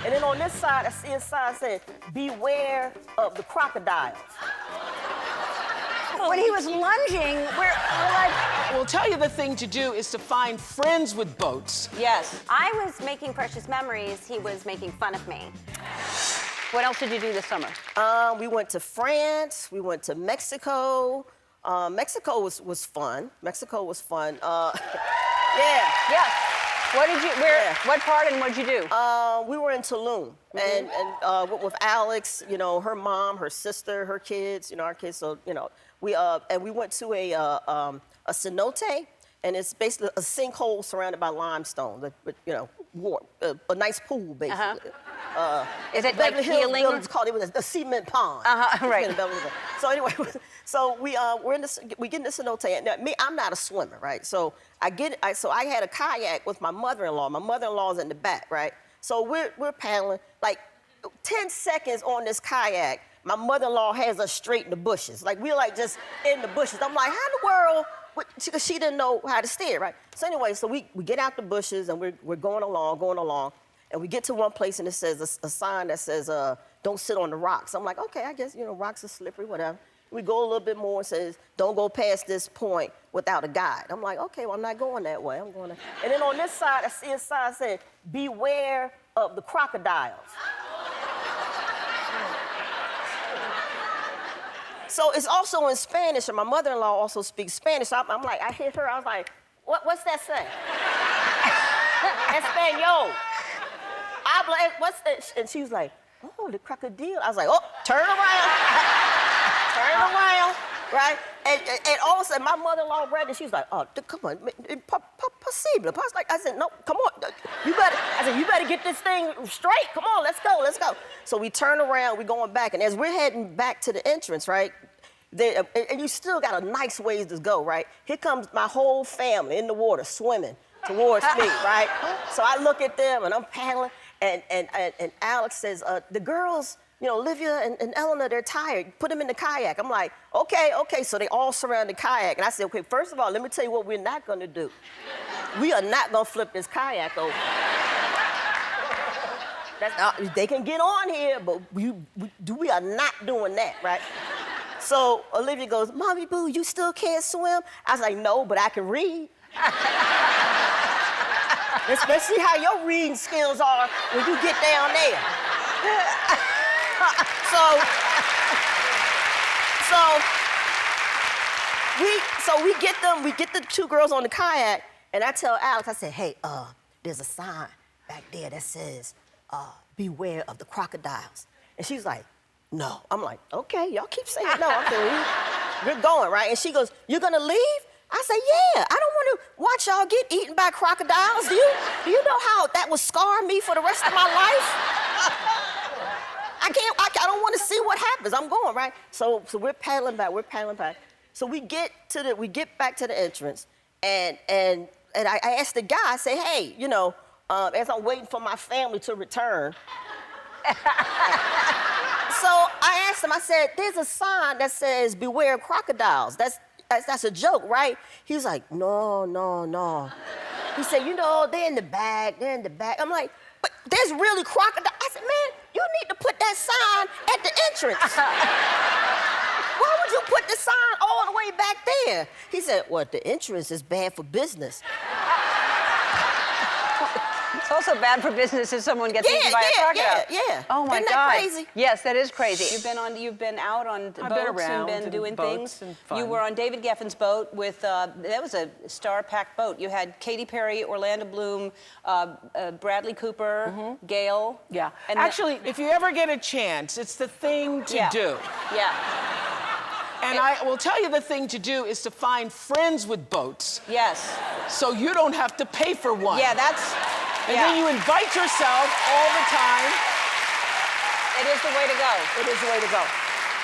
And then on this side, I see a sign saying, beware of the crocodiles. When he was lunging, we're like... We'll tell you the thing to do is to find friends with boats. Yes. I was making precious memories. He was making fun of me. What else did you do this summer? We went to France. We went to Mexico. Mexico was fun. Mexico was fun. Yeah. Yes. What did you, what part and what did you do? We were in Tulum, and with Alex, you know, her mom, her sister, her kids, you know, our kids, so, you know, we went to a cenote, and it's basically a sinkhole surrounded by limestone, but you know, warm, a nice pool, basically. Is it like healing? It's called, it was a cement pond. Right. So anyway, so we get in the cenote, and me, I'm not a swimmer, right? So I had a kayak with my mother-in-law. My mother-in-law's in the back, right? So we're paddling, like 10 seconds on this kayak, my mother-in-law has us straight in the bushes. Like, we're like just in the bushes. I'm like, how in the world? Because she didn't know how to steer, right? So anyway, so we get out the bushes and we're going along, and we get to one place and it says a sign that says, don't sit on the rocks. I'm like, okay, I guess, you know, rocks are slippery, whatever. We go a little bit more and says, don't go past this point without a guide. I'm like, okay, well, I'm not going that way. I'm going to... And then on this side, I see a sign saying, beware of the crocodiles. So it's also in Spanish, and my mother-in-law also speaks Spanish. So I'm like, I hit her, I was like, what's that say? Espanol. Habla, what's that? And she was like, oh, the crocodile. I was like, oh, turn around. Turn around, right? And all of a sudden, my mother-in-law read it, she was like, oh, come on, possible. I said, no, come on. You better get this thing straight. Come on, let's go. So we turn around, we're going back, and as we're heading back to the entrance, right, and you still got a nice ways to go, right? Here comes my whole family in the water swimming towards me, right? So I look at them, and I'm paddling, and Alex says, the girls, you know, Olivia and Eleanor, they're tired. Put them in the kayak. I'm like, okay. So they all surround the kayak. And I said, okay, first of all, let me tell you what we're not going to do. We are not going to flip this kayak over. They can get on here, but we are not doing that, right? So Olivia goes, Mommy Boo, you still can't swim? I was like, no, but I can read. Let's see how your reading skills are when you get down there. So we get the two girls on the kayak, and I tell Alex, I said, hey, there's a sign back there that says, beware of the crocodiles. And she's like, no. I'm like, okay, y'all keep saying no. I'm saying, we're going, right? And she goes, you're gonna leave? I said, yeah, I don't want to watch y'all get eaten by crocodiles. Do you know how that would scar me for the rest of my life? I don't want to see what happens. I'm going, right? So we're paddling back. So we get back to the entrance, and I asked the guy, I say, hey, you know, as I'm waiting for my family to return. So I asked him, I said, there's a sign that says, beware of crocodiles. That's a joke, right? He was like, no. He said, you know, they're in the back. I'm like, but there's really crocodiles. I said, man, you need to put that sign at the entrance. Why would you put the sign all the way back there? He said, well, the entrance is bad for business. It's also bad for business if someone gets eaten by a crocodile. Yeah. Oh my Isn't God. that crazy? Yes, that is crazy. You've been out on boats and been doing things. And fun. You were on David Geffen's boat with that was a star-packed boat. You had Katy Perry, Orlando Bloom, Bradley Cooper, Gail. Yeah. And actually, if you ever get a chance, it's the thing to do. Yeah. And I will tell you the thing to do is to find friends with boats. Yes. So you don't have to pay for one. Yeah, that's... And then you invite yourself all the time. It is the way to go. It is the way to go.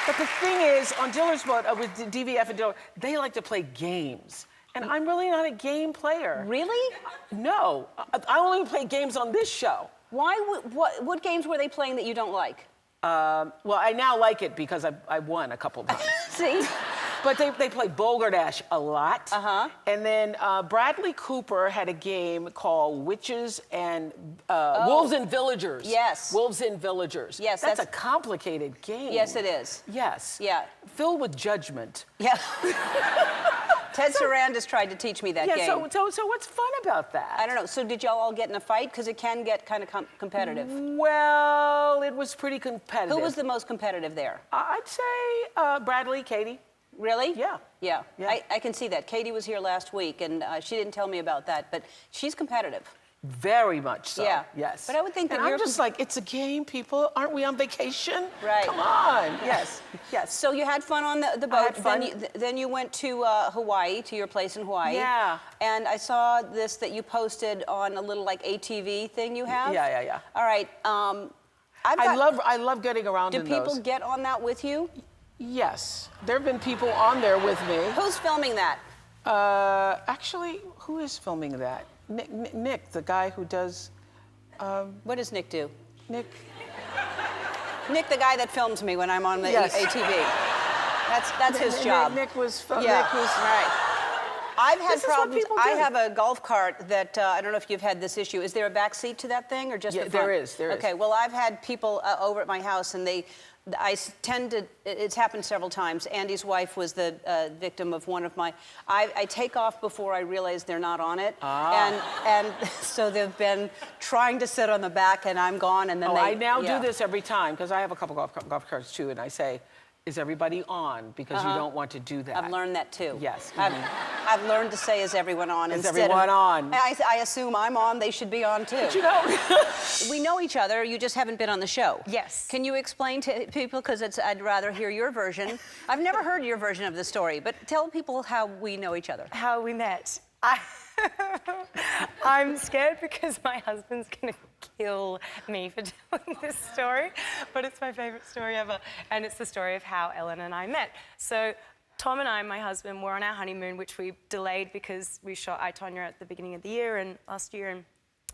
But the thing is, on Diller's boat, with DVF and Diller, they like to play games. And I'm really not a game player. Really? No. I only play games on this show. Why? What games were they playing that you don't like? Well, I now like it because I won a couple times. See? But they play Boulder Dash a lot. Uh-huh. And then Bradley Cooper had a game called Witches and Wolves and Villagers. Yes. Wolves and Villagers. Yes, That's a complicated game. Yes, it is. Yes. Yeah. Filled with judgment. Yeah. Ted Sarandis tried to teach me that game. So what's fun about that? I don't know. So did y'all all get in a fight? Because it can get kind of competitive. Well, it was pretty competitive. Who was the most competitive there? I'd say Bradley, Katy. Really? Yeah. Yeah. Yeah. I can see that. Katy was here last week, and she didn't tell me about that, but she's competitive. Very much so. Yeah. Yes. But I would think that and you're I'm just like, it's a game, people. Aren't we on vacation? Right. Come on. Yes. Yes. So you had fun on the boat. I had fun. Then you went to Hawaii, to your place in Hawaii. Yeah. And I saw this that you posted on a little like ATV thing you have. Yeah. All right. I love getting around Do in people those. get on that with you? Yes. There have been people on there with me. Who's filming that? Actually, who is filming that? Nick, the guy who does. What does Nick do? Nick, the guy that films me when I'm on the Yes. ATV. That's his job. Nick was. Yeah. Nick was right. I've had This is what problems. people I do. have a golf cart that I don't know if you've had this issue. Is there a back seat to that thing or just Yeah, the front? there is. Okay. Well, I've had people over at my house, and tend to. It's happened several times. Andy's wife was the victim of one of my. I take off before I realize they're not on it, and so they've been trying to sit on the back, and I'm gone, and then they. I now yeah. do this every time because I have a couple golf carts too, and I say, "Is everybody on?" Because you don't want to do that. I've learned that too. Yes. I've learned to say, "Is everyone on?" Is instead everyone of, on? I assume I'm on. They should be on too. You know. We know each other. You just haven't been on the show. Yes. Can you explain to people? Because I'd rather hear your version. I've never heard your version of the story, but tell people how we know each other. How we met. I'm scared because my husband's gonna kill me for telling this story, but it's my favorite story ever, and it's the story of how Ellen and I met. So Tom and I, my husband, were on our honeymoon, which we delayed because we shot I, Tonya at the beginning of the year and last year, and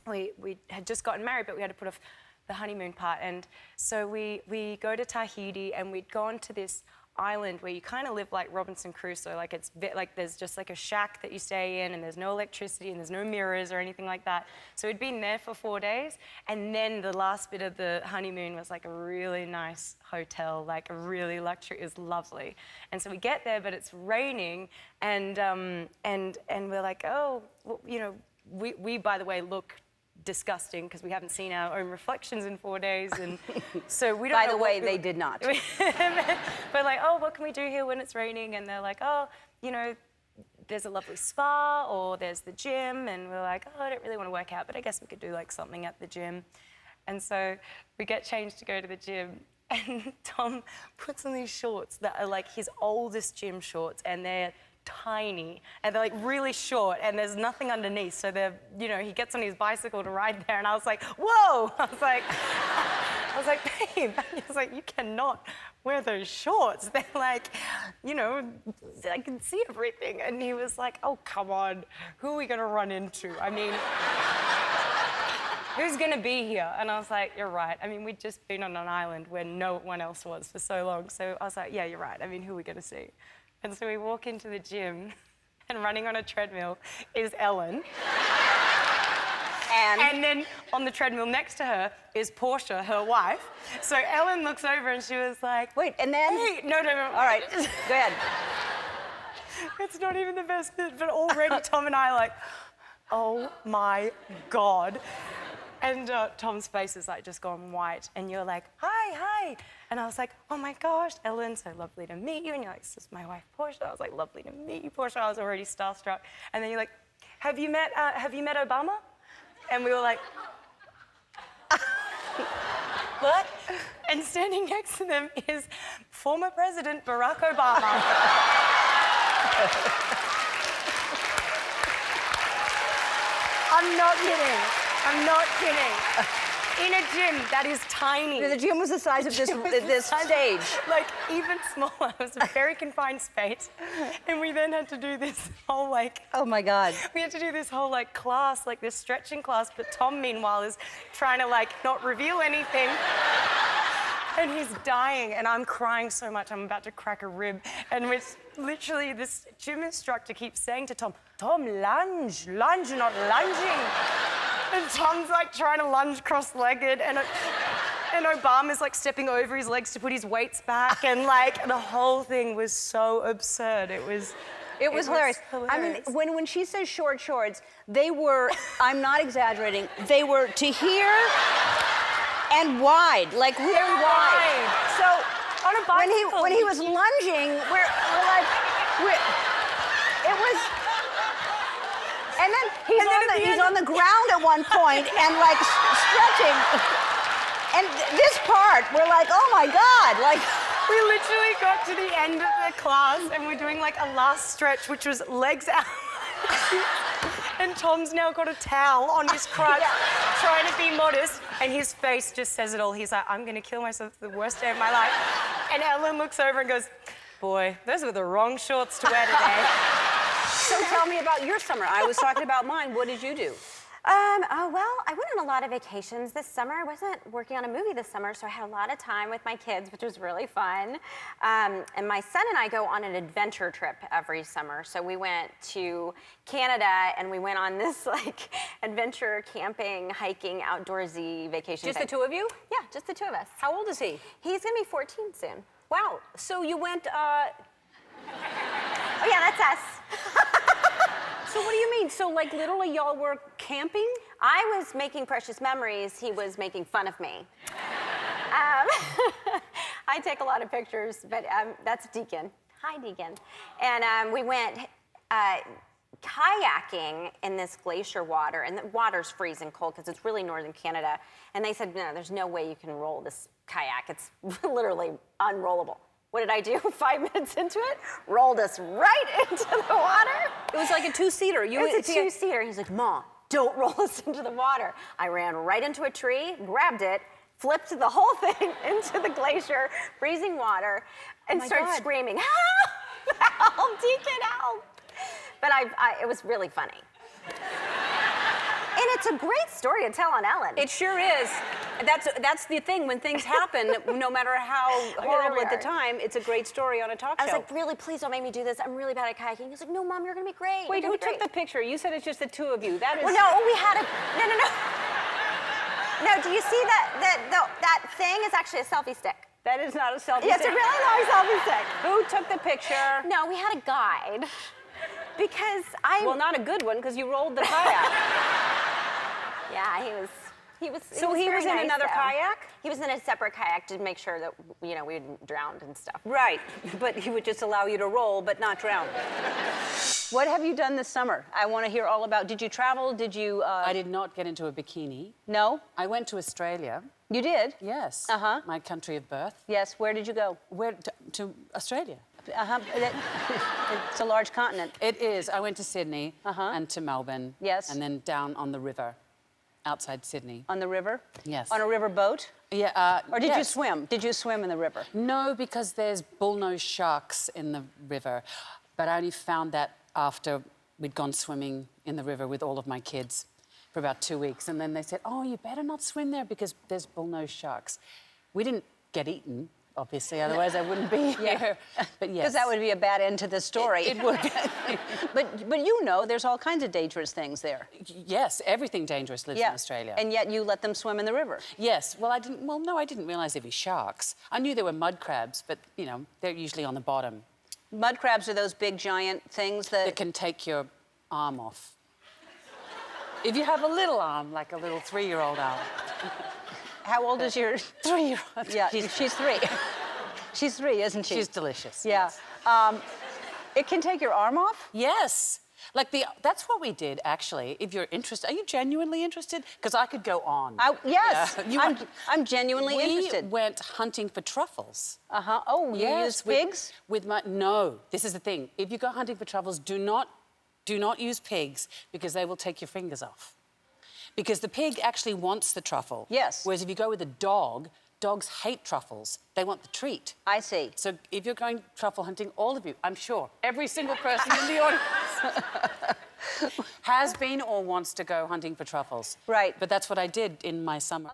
we had just gotten married, but we had to put off the honeymoon part. And so we go to Tahiti, and we'd gone to this island where you kind of live like Robinson Crusoe. Like like there's just like a shack that you stay in, and there's no electricity, and there's no mirrors or anything like that. So we'd been there for 4 days, and then the last bit of the honeymoon was like a really nice hotel, like a really luxury. It was lovely. And so we get there, but it's raining, and we're like, oh, well, you know, we by the way look disgusting because we haven't seen our own reflections in 4 days, and so we don't By know the what way, they did not. But like, oh, what can we do here when it's raining? And they're like, oh, you know, there's a lovely spa, or there's the gym. And we're like, oh, I don't really want to work out, but I guess we could do like something at the gym. And so we get changed to go to the gym, and Tom puts on these shorts that are like his oldest gym shorts, and they're tiny, and they're like really short, and there's nothing underneath, so they're, you know, he gets on his bicycle to ride there, and I was like, whoa! I was like, babe, I was like, you cannot wear those shorts. They're like, you know, I can see everything. And he was like, oh, come on, who are we gonna run into? I mean, who's gonna be here? And I was like, you're right. I mean, we'd just been on an island where no one else was for so long, so I was like, yeah, you're right. I mean, who are we gonna see? And so we walk into the gym, and running on a treadmill is Ellen. And then on the treadmill next to her is Portia, her wife. So Ellen looks over and she was like, Wait, and then? hey, no. All right, go ahead. It's not even the best bit, but already Tom and I are like, oh my God. And Tom's face is like just gone white, and you're like, hi. And I was like, oh my gosh, Ellen, so lovely to meet you. And you're like, this is my wife, Portia. I was like, lovely to meet you, Portia. I was already starstruck. And then you're like, have you met Obama? And we were like, what? And standing next to them is former President Barack Obama. I'm not kidding. In a gym that is tiny. The gym was the size of this stage. Like, even smaller. It was a very confined space. And we then had to do this whole, like... Oh, my God. We had to do this whole, like, class, like this stretching class, but Tom, meanwhile, is trying to, like, not reveal anything. And he's dying, and I'm crying so much I'm about to crack a rib. And it's literally this gym instructor keeps saying to Tom, Tom, lunge, lunge, you're not lunging. And Tom's like trying to lunge cross-legged, and Obama's like stepping over his legs to put his weights back, and like the whole thing was so absurd. It was hilarious. I mean, when she says short shorts, they were, I'm not exaggerating, they were to here and wide, like really wide. So on a bicycle, when he was lunging, we're like, it was. And then he's on the ground at one point and like stretching. And this part, we're like, oh my God, like. We literally got to the end of the class and we're doing like a last stretch, which was legs out. And Tom's now got a towel on his crutch, trying to be modest, and his face just says it all. He's like, I'm gonna kill myself, the worst day of my life. And Ellen looks over and goes, boy, those were the wrong shorts to wear today. So tell me about your summer. I was talking about mine. What did you do? Well, I went on a lot of vacations this summer. I wasn't working on a movie this summer, so I had a lot of time with my kids, which was really fun. And my son and I go on an adventure trip every summer. So we went to Canada and we went on this like adventure camping, hiking, outdoorsy vacation. Just thing. the two of you? Yeah, just the two of us. How old is he? He's gonna be 14 soon. Wow. So you went, Oh yeah, that's us. So what do you mean? So like literally y'all were camping? I was making precious memories. He was making fun of me. I take a lot of pictures, but that's Deacon. Hi, Deacon. And we went kayaking in this glacier water, and the water's freezing cold because it's really northern Canada. And they said, no, there's no way you can roll this kayak. It's literally unrollable. What did I do? 5 minutes into it, rolled us right into the water. It was like a two-seater. It was a two-seater. He's like, Mom, don't roll us into the water. I ran right into a tree, grabbed it, flipped the whole thing into the glacier, freezing water, and started screaming, help, help, Deacon, help. But it was really funny. And it's a great story to tell on Ellen. It sure is. That's the thing. When things happen, no matter how horrible at the time, it's a great story on a talk show. I was like, really, please don't make me do this. I'm really bad at kayaking. He's like, no, Mom, you're gonna be great. Wait, who took the picture? You said it's just the two of you. That is. Well, no, we had a. No. No, do you see that thing is actually a selfie stick? That is not a selfie Yeah, stick. it's a really long selfie stick. Who took the picture? No, we had a guide. Because Well, not a good one, because you rolled the kayak. Yeah, he was So he was very in nice, another though. kayak? He was in a separate kayak to make sure that, we didn't drown and stuff. Right, but he would just allow you to roll, but not drown. What have you done this summer? I want to hear all about. Did you travel? Did you? I did not get into a bikini. No? I went to Australia. You did? Yes. Uh-huh. My country of birth. Yes. Where did you go? Where to Australia? Uh-huh. It's a large continent. It is. I went to Sydney and to Melbourne. Yes. And then down on the river, outside Sydney. On the river? Yes. On a river boat? Yeah. Or did you yes. swim? Did you swim in the river? No, because there's bullnose sharks in the river. But I only found that after we'd gone swimming in the river with all of my kids for about 2 weeks. And then they said, oh, you better not swim there because there's bullnose sharks. We didn't get eaten, obviously, otherwise I wouldn't be here. But yes. Because that would be a bad end to the story. It would. but there's all kinds of dangerous things there. Yes, everything dangerous lives in Australia. And yet you let them swim in the river. Yes, well, I didn't realise there'd be sharks. I knew there were mud crabs, but, they're usually on the bottom. Mud crabs are those big, giant things That can take your arm off. If you have a little arm, like a little 3-year-old arm. How old is your 3-year-old? Yeah, she's 3. She's 3, isn't she? She's delicious. Yeah. Yes. It can take your arm off? Yes. That's what we did, actually. If you're interested, are you genuinely interested? Because I could go on. Yes, Yeah. I'm genuinely interested. We went hunting for truffles. Uh-huh. Oh, you use pigs? No, this is the thing. If you go hunting for truffles, do not use pigs because they will take your fingers off. Because the pig actually wants the truffle. Yes. Whereas if you go with a dog, dogs hate truffles. They want the treat. I see. So if you're going truffle hunting, all of you, I'm sure, every single person in the audience has been or wants to go hunting for truffles. Right. But that's what I did in my summer.